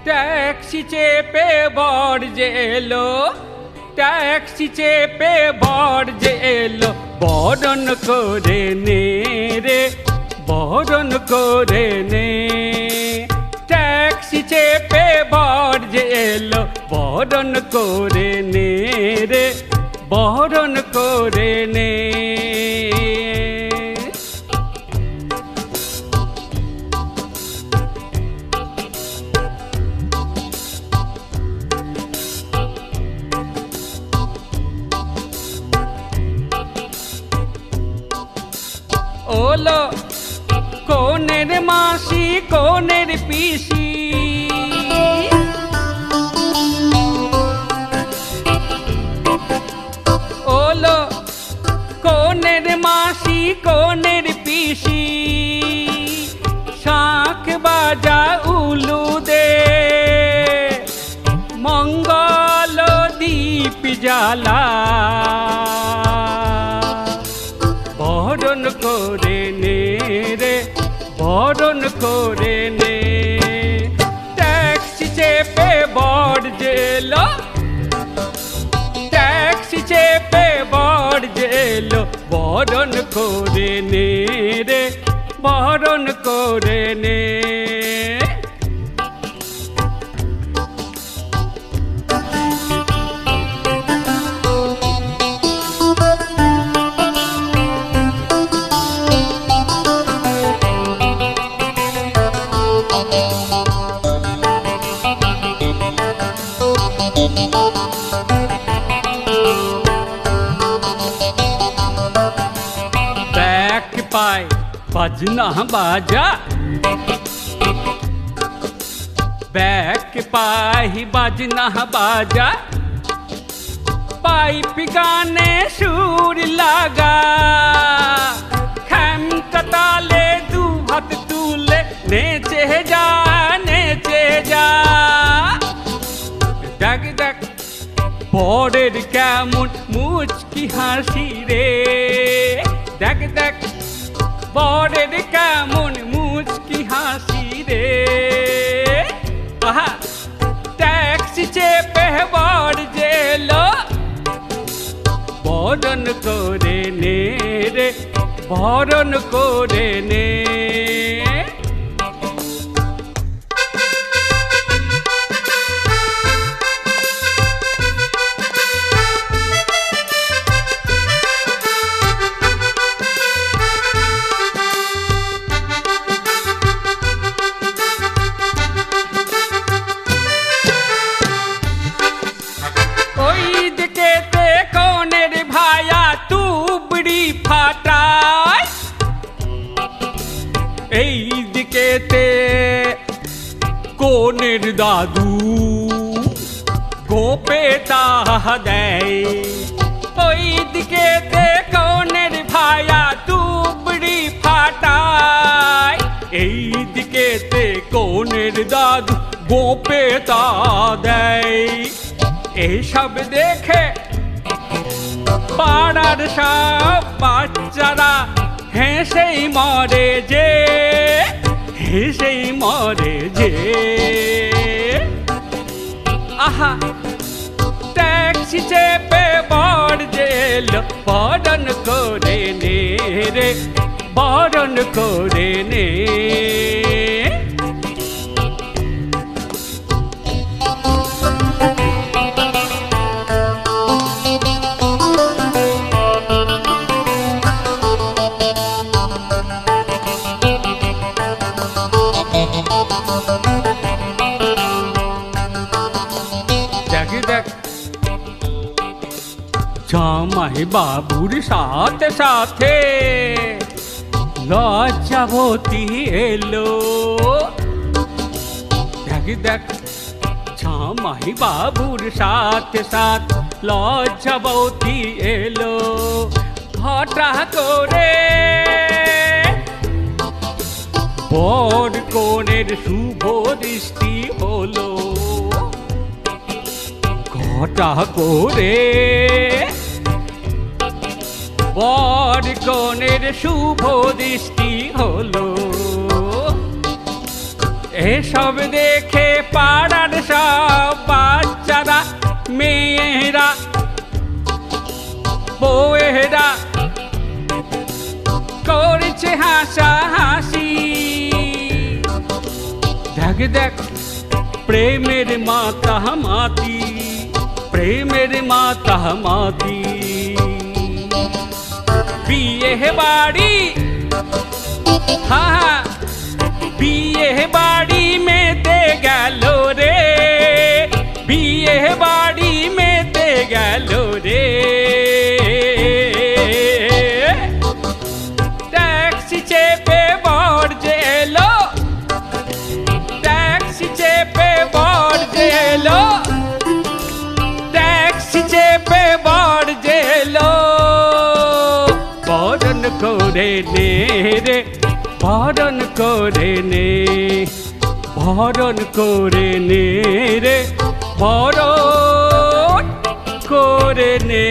Taxi চেপে বর যে এলো, ট্যাক্সি চেপে বর যে এলো, বরণ করে নে রে, বরণ করে নে। ট্যাক্সি চেপে বর যে এলো, বরণ করে নে রে, বরণ করে নে। ওলো কোনের মাসি কোনের পিসি, ওলো কোনের মাসি কোনের পিসি, শাঁখ বাজা উলু দে, মঙ্গল দীপ জ্বালা, বরণ করে নে রে, বরণ করে নে। ট্যাক্সি চেপে বর যে এলো, ট্যাক্সি চেপে বর যে এলো, বরণ করে নে রে, বরণ করে নে। बैक पाए बजना बाजा, बैक पाए बजना बाजा, पाइप गाने सुर लगा, खैम कताले दू हाथ तुले, नेचे जा नेचे जा। देख देख বরের কেমন মুচকি হাসি রে, দেখ দেখ বরের কেমন মুচকি হাসি রে। আহা ট্যাক্সি চেপে বর যে এলো, বরণ করে নে রে, বরণ করে নে। এই দিকেতে কোনের দাদু গোপে তাহা দেয়, ওই দিকেতে কোনের ভায়া তুবড়ি ফাটায়, এই দিকেতে কোনের দাদু গোপে তা দেয়। এইসব দেখে পাড়ার সব বাচ্চারা হেসেই মরে যে, হেসেই মরে যে। আহা ট্যাক্সি চেপে বর যে এলো, বরণ করে নে রে, বরণ করে নে। জামাই বাবুর সাথে সাথে লজ্জাবতী এলো, দেখ দেখ জামাই বাবুর সাথে সাথ লজ্জাবতী এলো। হঠাৎ করে বর কনের শুভ দৃষ্টি হলো, ঘটা করে বর কনের শুভ দৃষ্টি হলো। এসব দেখে পাড়ার সব বাচ্চারা মেয়েরা বউয়েরা করেছে হাসাহাসি। দেখ দেখ প্রেমের মাতামাতি, প্রেমের মাতামাতি। বিয়ে বাড়ি, হ্যাঁ বিয়ে বাড়ি মেতে গেল রে, বিয়ে বাড়ি মেতে গেল রে। ট্যাক্সি চেপে বর যে এলো, ট্যাক্সি চেপে বর যে এলো, ট্যাক্সি চেপে বর যে এলো। বরণ করে নে রে, বরণ করে নে, বরণ করে নে রে, বরণ করে নে।